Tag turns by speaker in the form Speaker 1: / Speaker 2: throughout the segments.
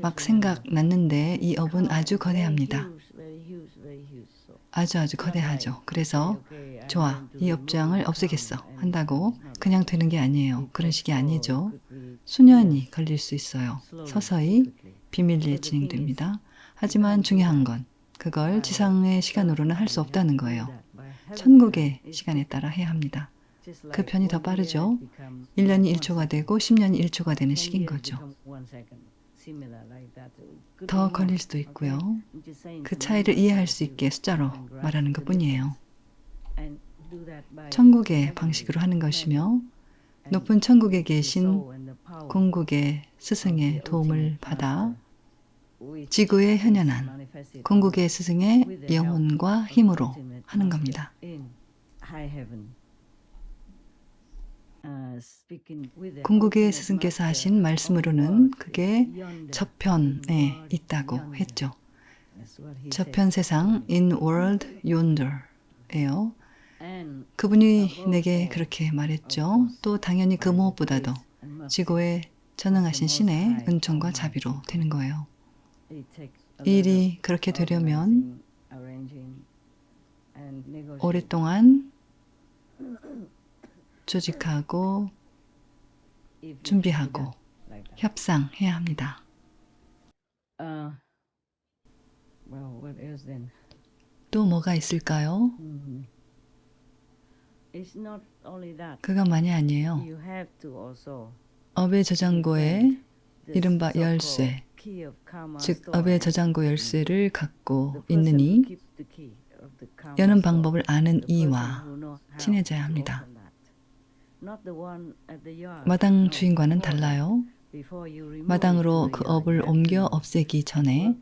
Speaker 1: 막 생각났는데 이 업은 아주 거대합니다. 아주 거대하죠. 그래서 좋아, 이 업장을 없애겠어 한다고 그냥 되는 게 아니에요. 그런 식이 아니죠. 수년이 걸릴 수 있어요. 서서히 비밀리에 진행됩니다. 하지만 중요한 건 그걸 지상의 시간으로는 할 수 없다는 거예요. 천국의 시간에 따라 해야 합니다. 그 편이 더 빠르죠. 1년이 1초가 되고 10년이 1초가 되는 식인 거죠. 더 걸릴 수도 있고요. 그 차이를 이해할 수 있게 숫자로 말하는 것뿐이에요. 천국의 방식으로 하는 것이며 높은 천국에 계신 궁극의 스승의 도움을 받아 지구에 현현한 궁극의 스승의 영혼과 힘으로 하는 겁니다. 궁극의 스승께서 하신 말씀으로는 그게 저편에 있다고 했죠. 저편 세상, in world yonder예요. 그분이 내게 그렇게 말했죠. 또 당연히 그 무엇보다도 지구에 전능하신 신의 은총과 자비로 되는 거예요. 이 일이 그렇게 되려면 오랫동안 조직하고 준비하고 협상해야 합니다. 또 뭐가 있을까요? 그것만이 아니에요. 업의 저장고에 이른바 열쇠, 즉 업의 저장고 열쇠를 갖고 있느니 여는 방법을 아는 이와 친해져야 합니다. 마당 주인과는 달라요. 마당으로 그 업을 옮겨 없애기 전에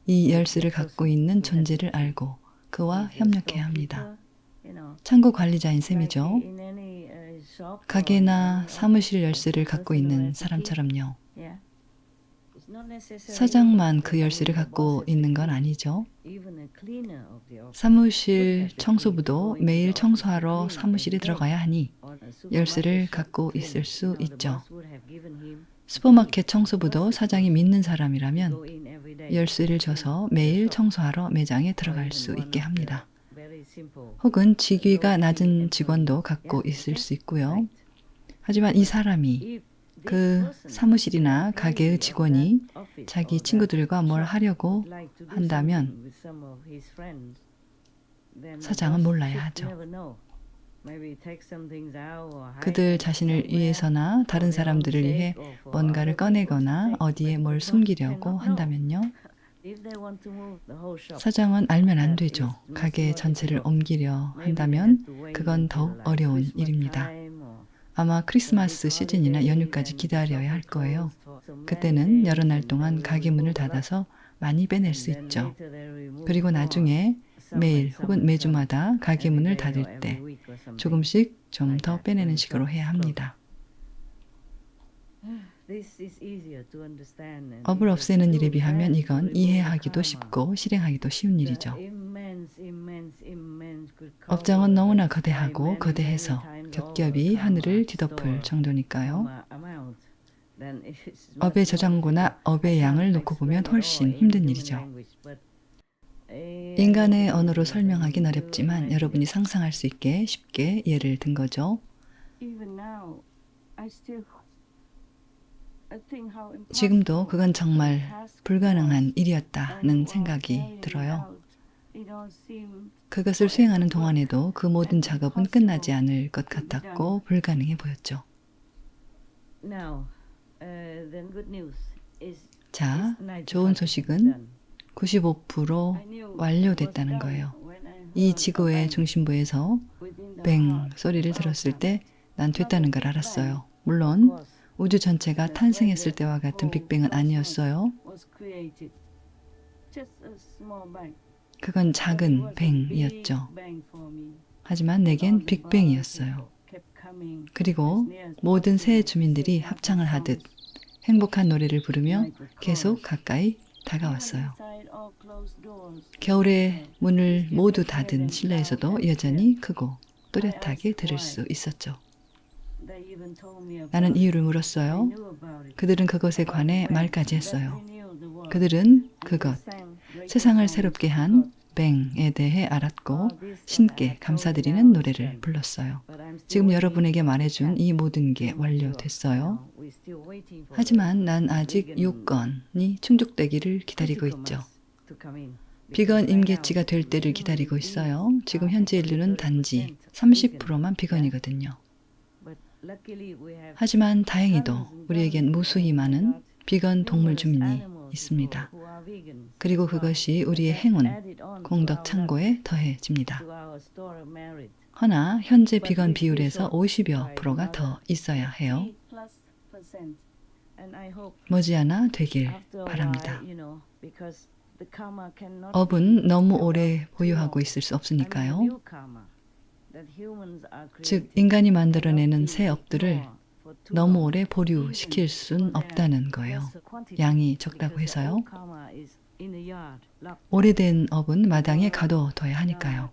Speaker 1: 이 열쇠를 갖고 있는 존재를 알고 그와 협력해야 합니다. 창고 관리자인 셈이죠. 가게나 사무실 열쇠를 갖고 있는 사람처럼요. 사장만 그 열쇠를 갖고 있는 건 아니죠. 사무실 청소부도 매일 청소하러 사무실에 들어가야 하니 열쇠를 갖고 있을 수 있죠. 슈퍼마켓 청소부도 사장이 믿는 사람이라면 열쇠를 줘서 매일 청소하러 매장에 들어갈 수 있게 합니다. 혹은 직위가 낮은 직원도 갖고 있을 수 있고요. 하지만 이 사람이 그 사무실이나 가게의 직원이 자기 친구들과 뭘 하려고 한다면 사장은 몰라야 하죠. 그들 자신을 위해서나 다른 사람들을 위해 뭔가를 꺼내거나 어디에 뭘 숨기려고 한다면요. 사장은 알면 안 되죠. 가게 전체를 옮기려 한다면 그건 더욱 어려운 일입니다. 아마 크리스마스 시즌이나 연휴까지 기다려야 할 거예요. 그때는 여러 날 동안 가게 문을 닫아서 많이 빼낼 수 있죠. 그리고 나중에 매일 혹은 매주마다 가게 문을 닫을 때 조금씩 좀 더 빼내는 식으로 해야 합니다. 업을 없애는 일에 비하면 이건 이해하기도 쉽고 실행하기도 쉬운 일이죠. 업장은 너무나 거대하고 거대해서 겹겹이 하늘을 뒤덮을 정도니까요. 업의 저장고나 업의 양을 놓고 보면 훨씬 힘든 일이죠. 인간의 언어로 설명하긴 어렵지만 여러분이 상상할 수 있게 쉽게 예를 든 거죠. 지금도 그건 정말 불가능한 일이었다는 생각이 들어요. 그것을 수행하는 동안에도 그 모든 작업은 끝나지 않을 것 같았고 불가능해 보였죠. 자, 좋은 소식은 95% 완료됐다는 거예요. 이 지구의 중심부에서 뱅 소리를 들었을 때 난 됐다는 걸 알았어요. 물론 우주 전체가 탄생했을 때와 같은 빅뱅은 아니었어요. 그건 작은 뱅이었죠. 하지만 내겐 빅뱅이었어요. 그리고 모든 새 주민들이 합창을 하듯 행복한 노래를 부르며 계속 가까이 다가왔어요. 겨울에 문을 모두 닫은 실내에서도 여전히 크고 또렷하게 들을 수 있었죠. 나는 이유를 물었어요. 그들은 그것에 관해 말까지 했어요. 그들은 그것, 세상을 새롭게 한 뱅에 대해 알았고 신께 감사드리는 노래를 불렀어요. 지금 여러분에게 말해준 이 모든 게 완료됐어요. 하지만 난 아직 요건이 충족되기를 기다리고 있죠. 비건 임계치가 될 때를 기다리고 있어요. 지금 현재 인류는 단지 30%만 비건이거든요. 하지만 다행히도 우리에겐 무수히 많은 비건 동물 주민이 있습니다. 그리고 그것이 우리의 행운, 공덕 창고에 더해집니다. 허나 현재 비건 비율에서 50여 프로가 더 있어야 해요. 머지않아 되길 바랍니다. 업은 너무 오래 보유하고 있을 수 없으니까요. 즉 인간이 만들어내는 새 업들을 너무 오래 보류시킬 순 없다는 거예요. 양이 적다고 해서요. 오래된 업은 마당에 가둬둬야 하니까요.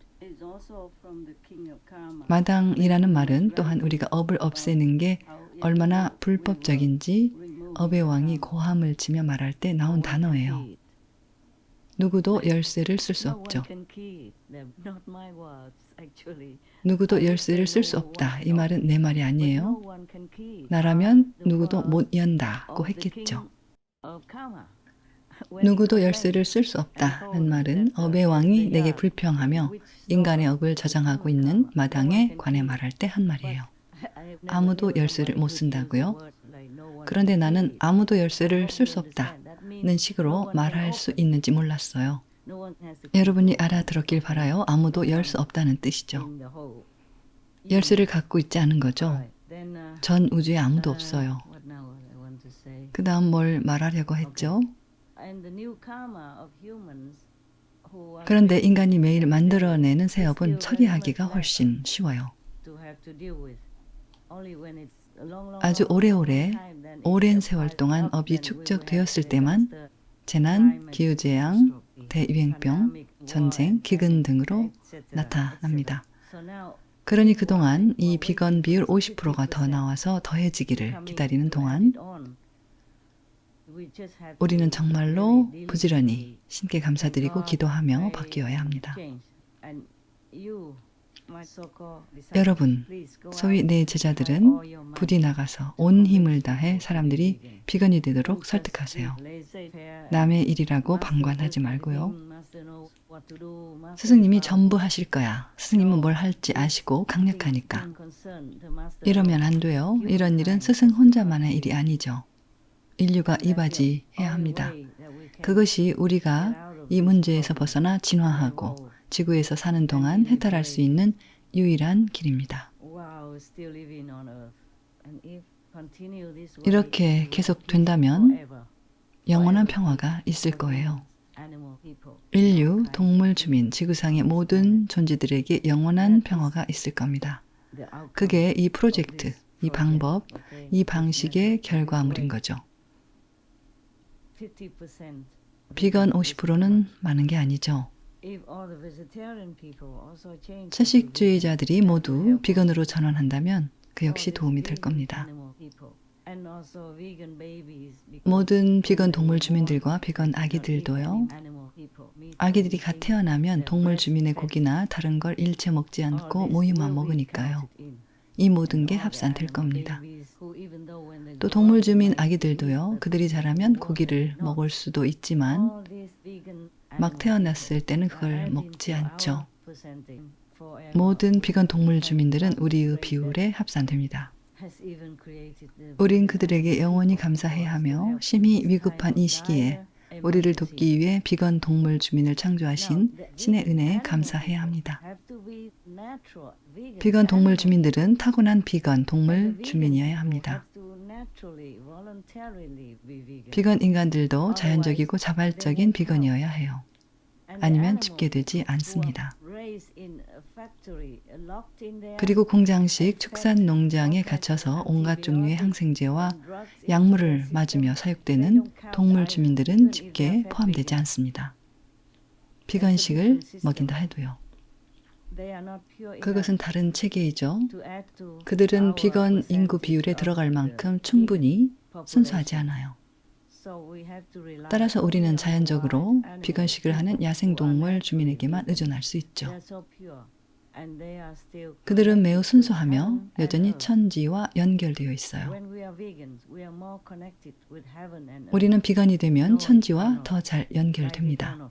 Speaker 1: 마당이라는 말은 또한 우리가 업을 없애는 게 얼마나 불법적인지 업의 왕이 고함을 치며 말할 때 나온 단어예요. 누구도 열쇠를 쓸 수 없죠. 누구도 열쇠를 쓸 수 없다. 이 말은 내 말이 아니에요. 나라면 누구도 못 연다고 했겠죠. 누구도 열쇠를 쓸 수 없다는 말은 업의 왕이 내게 불평하며 인간의 업을 저장하고 있는 마당에 관해 말할 때 한 말이에요. 아무도 열쇠를 못 쓴다고요? 그런데 나는 아무도 열쇠를 쓸 수 없다는 식으로 말할 수 있는지 몰랐어요. 여러분이 알아들었길 바라요. 아무도 열 수 없다는 뜻이죠. 열쇠를 갖고 있지 않은 거죠. 전 우주에 아무도 없어요. 그 다음 뭘 말하려고 했죠? 그런데 인간이 매일 만들어내는 새 업은 처리하기가 훨씬 쉬워요. 아주 오래오래 오랜 세월 동안 업이 축적되었을 때만 재난, 기후재앙, 대유행병, 전쟁, 기근 등으로 나타납니다. 그러니 그동안 이 비건 비율 50%가 더 나와서 더해지기를 기다리는 동안 우리는 정말로 부지런히 신께 감사드리고 기도하며 바뀌어야 합니다. 여러분, 소위 내 제자들은 부디 나가서 온 힘을 다해 사람들이 비건이 되도록 설득하세요. 남의 일이라고 방관하지 말고요. 스승님이 전부 하실 거야. 스승님은 뭘 할지 아시고 강력하니까. 이러면 안 돼요. 이런 일은 스승 혼자만의 일이 아니죠. 인류가 이바지해야 합니다. 그것이 우리가 이 문제에서 벗어나 진화하고 지구에서 사는 동안 해탈할 수 있는 유일한 길입니다. 이렇게 계속된다면 영원한 평화가 있을 거예요. 인류, 동물, 주민, 지구상의 모든 존재들에게 영원한 평화가 있을 겁니다. 그게 이 프로젝트, 이 방법, 이 방식의 결과물인 거죠. 비건 50%는 많은 게 아니죠. 채식주의자들이 모두 비건으로 전환한다면 그 역시 도움이 될 겁니다. 모든 비건 동물 주민들과 비건 아기들도요. 아기들이 갓 태어나면 동물 주민의 고기나 다른 걸 일체 먹지 않고 모유만 먹으니까요. 이 모든 게 합산될 겁니다. 또 동물 주민 아기들도요. 그들이 자라면 고기를 먹을 수도 있지만 막 태어났을 때는 그걸 먹지 않죠. 모든 비건 동물 주민들은 우리의 비율에 합산됩니다. 우린 그들에게 영원히 감사해야 하며 심히 위급한 이 시기에 우리를 돕기 위해 비건 동물 주민을 창조하신 신의 은혜에 감사해야 합니다. 비건 동물 주민들은 타고난 비건 동물 주민이어야 합니다. 비건 인간들도 자연적이고 자발적인 비건이어야 해요. 아니면 집계되지 않습니다. 그리고 공장식 축산 농장에 갇혀서 온갖 종류의 항생제와 약물을 맞으며 사육되는 동물 주민들은 집계에 포함되지 않습니다. 비건식을 먹인다 해도요. 그것은 다른 체계이죠. 그들은 비건 인구 비율에 들어갈 만큼 충분히 순수하지 않아요. 따라서 우리는 자연적으로 비건식을 하는 야생동물 주민에게만 의존할 수 있죠. 그들은 매우 순수하며 여전히 천지와 연결되어 있어요. 우리는 비건이 되면 천지와 더 잘 연결됩니다.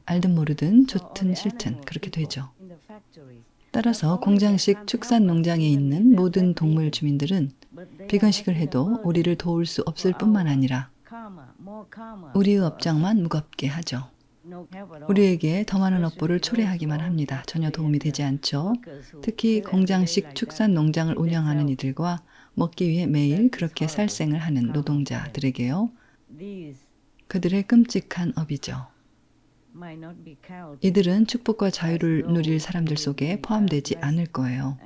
Speaker 1: 알든 모르든 좋든 싫든 그렇게 되죠. 따라서 공장식 축산 농장에 있는 모든 동물 주민들은 비건식을 해도 우리를 도울 수 없을 뿐만 아니라 우리의 업장만 무겁게 하죠. 우리에게 더 많은 업보를 초래하기만 합니다. 전혀 도움이 되지 않죠. 특히 공장식 축산 농장을 운영하는 이들과 먹기 위해 매일 그렇게 살생을 하는 노동자들에게요. 그들의 끔찍한 업이죠. 이들은 축복과 자유를 누릴 사람들 속에 포함되지 않을 거예요.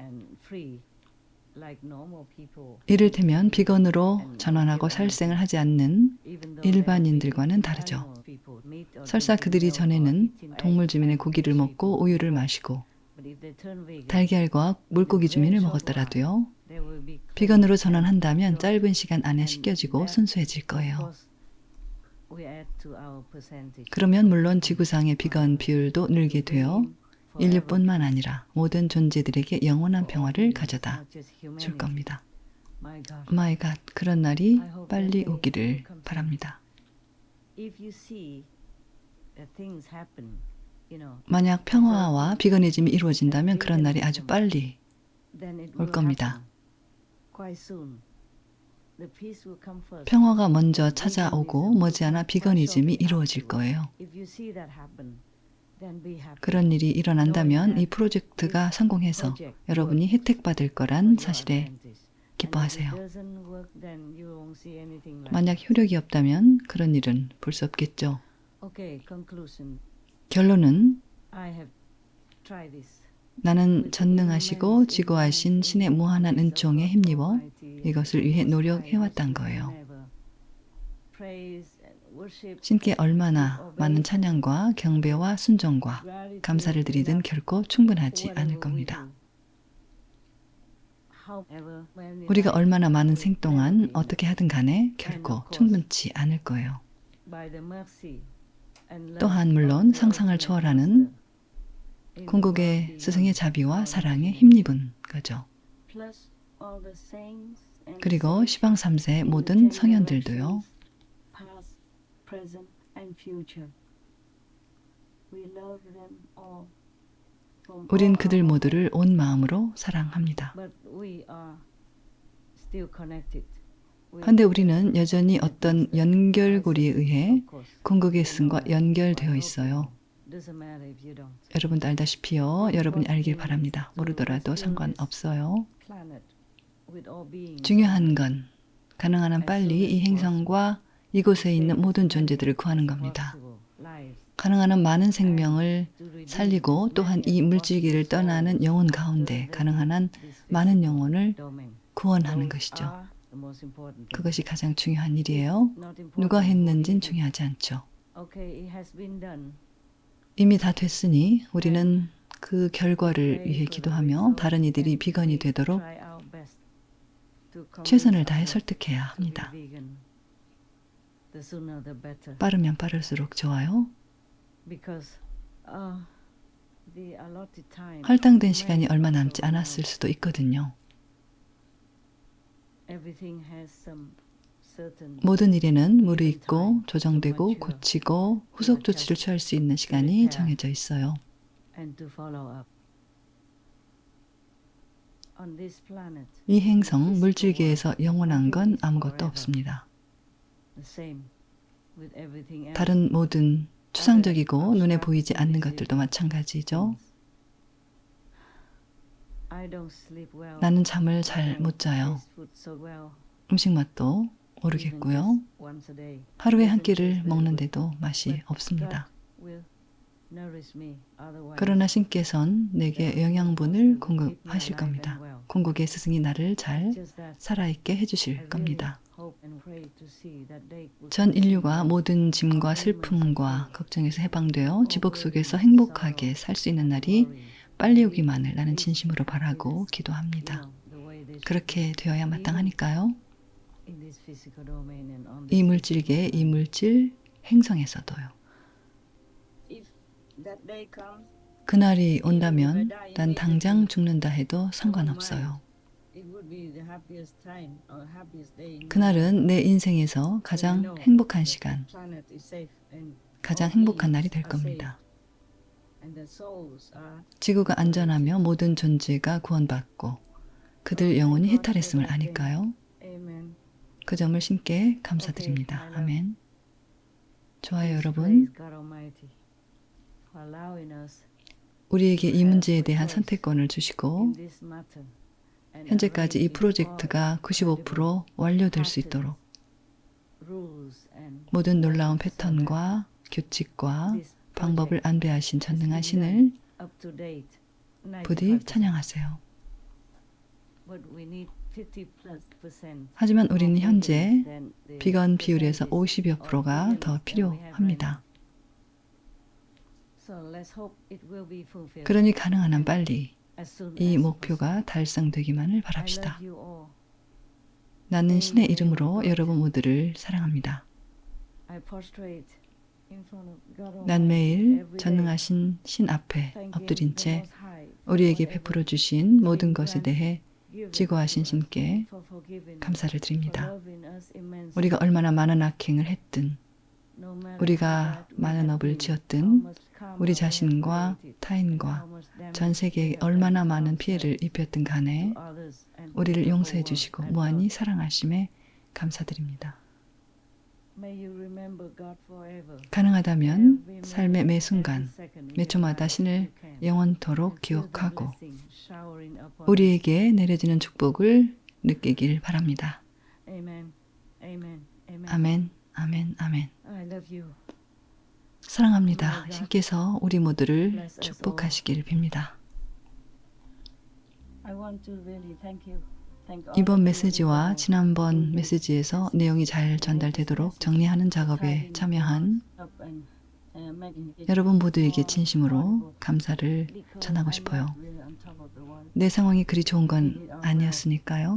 Speaker 1: 이를테면 비건으로 전환하고 살생을 하지 않는 일반인들과는 다르죠. 설사 그들이 전에는 동물 주민의 고기를 먹고 우유를 마시고 달걀과 물고기 주민을 먹었더라도요. 비건으로 전환한다면 짧은 시간 안에 씻겨지고 순수해질 거예요. 그러면 물론 지구상의 비건 비율도 늘게 되어 인류뿐만 아니라 모든 존재들에게 영원한 평화를 가져다 줄 겁니다. 마이 갓, 그런 날이 빨리 오기를 바랍니다. 만약 평화와 비건이즘이 이루어진다면 그런 날이 아주 빨리 올 겁니다. 평화가 먼저 찾아오고 머지않아 비건이즘이 이루어질 거예요. 그런 일이 일어난다면 이 프로젝트가 성공해서 여러분이 혜택받을 거란 사실에 기뻐하세요. 만약 효력이 없다면 그런 일은 볼 수 없겠죠. 결론은 나는 전능하시고 지고하신 신의 무한한 은총에 힘입어 이것을 위해 노력해왔단 거예요. 신께 얼마나 많은 찬양과 경배와 순종과 감사를 드리든 결코 충분하지 않을 겁니다. 우리가 얼마나 많은 생 동안 어떻게 하든 간에 결코 충분치 않을 거예요. 또한 물론 상상을 초월하는 궁극의 스승의 자비와 사랑에 힘입은 거죠. 그리고 시방 3세의 모든 성현들도요. 우린 그들 모두를 온 마음으로 사랑합니다. 그런데 우리는 여전히 어떤 연결고리에 의해 궁극의 스승과 연결되어 있어요. 여러분도 알다시피요. 여러분이 알길 바랍니다. 모르더라도 상관없어요. 중요한 건 가능한 한 빨리 이 행성과 이곳에 있는 모든 존재들을 구하는 겁니다. 가능한 한 많은 생명을 살리고 또한 이 물질계를 떠나는 영혼 가운데 가능한 한 많은 영혼을 구원하는 것이죠. 그것이 가장 중요한 일이에요. 누가 했는진 중요하지 않죠. 이미 다 됐으니 우리는 그 결과를 위해 기도하며 다른 이들이 비건이 되도록 최선을 다해 설득해야 합니다. 빠르면 빠를수록 좋아요. 할당된 시간이 얼마 남지 않았을 수도 있거든요. 모든 일에는 무르익고 조정되고 고치고 후속 조치를 취할 수 있는 시간이 정해져 있어요. 이 행성 물질계에서 영원한 건 아무것도 없습니다. 다른 모든 추상적이고 눈에 보이지 않는 것들도 마찬가지죠. 나는 잠을 잘 못 자요. 음식 맛도 모르겠고요. 하루에 한 끼를 먹는데도 맛이 없습니다. 그러나 신께서는 내게 영양분을 공급하실 겁니다. 궁극의 스승이 나를 잘 살아있게 해주실 겁니다. 전 인류가 모든 짐과 슬픔과 걱정에서 해방되어 지복 속에서 행복하게 살 수 있는 날이 빨리 오기만을 나는 진심으로 바라고 기도합니다. 그렇게 되어야 마땅하니까요. 이 물질계, 이 물질 행성에서도요. 그날이 온다면 난 당장 죽는다 해도 상관없어요. 그날은 내 인생에서 가장 행복한 시간, 가장 행복한 날이 될 겁니다. 지구가 안전하며 모든 존재가 구원받고 그들 영혼이 해탈했음을 아니까요. 그 점을 신께 감사드립니다. 아멘. 좋아요, 여러분. 우리에게 이 문제에 대한 선택권을 주시고 현재까지 이 프로젝트가 95% 완료될 수 있도록 모든 놀라운 패턴과 규칙과 방법을 안배하신 전능한 신을 부디 찬양하세요. 하지만 우리는 현재 비건 비율에서 50여 프로가 더 필요합니다. 그러니 가능한 한 빨리 이 목표가 달성되기만을 바랍시다. 나는 신의 이름으로 여러분 모두를 사랑합니다. 난 매일 전능하신 신 앞에 엎드린 채 우리에게 베풀어 주신 모든 것에 대해 지고하신 신께 감사를 드립니다. 우리가 얼마나 많은 악행을 했든, 우리가 많은 업을 지었든, 우리 자신과 타인과 전 세계에 얼마나 많은 피해를 입혔든 간에 우리를 용서해 주시고 무한히 사랑하심에 감사드립니다. 가능하다면 삶의 매 순간, 매 초마다 신을 영원토록 기억하고 우리에게 내려지는 축복을 느끼길 바랍니다. 아멘, 아멘, 아멘. 사랑합니다. 신께서 우리 모두를 축복하시길 빕니다. 이번 메시지와 지난번 메시지에서 내용이 잘 전달되도록 정리하는 작업에 참여한 여러분 모두에게 진심으로 감사를 전하고 싶어요. 내 상황이 그리 좋은 건 아니었으니까요.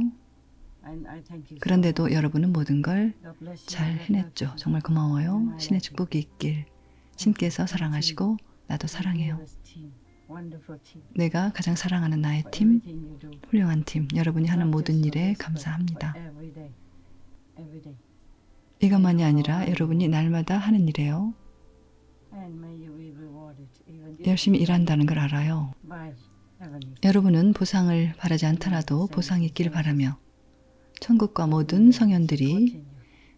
Speaker 1: 그런데도 여러분은 모든 걸 잘 해냈죠. 정말 고마워요. 신의 축복이 있길. 신께서 사랑하시고 나도 사랑해요. 내가 가장 사랑하는 나의 팀, 훌륭한 팀, 여러분이 하는 모든 일에 감사합니다. 이것만이 아니라 여러분이 날마다 하는 일이에요. 열심히 일한다는 걸 알아요. 여러분은 보상을 바라지 않더라도 보상이 있기를 바라며 천국과 모든 성현들이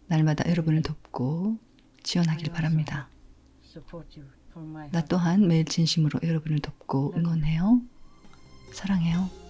Speaker 1: 날마다 여러분을 돕고 지원하길 바랍니다. 나 또한 매일 진심으로 여러분을 돕고 응원해요. 사랑해요.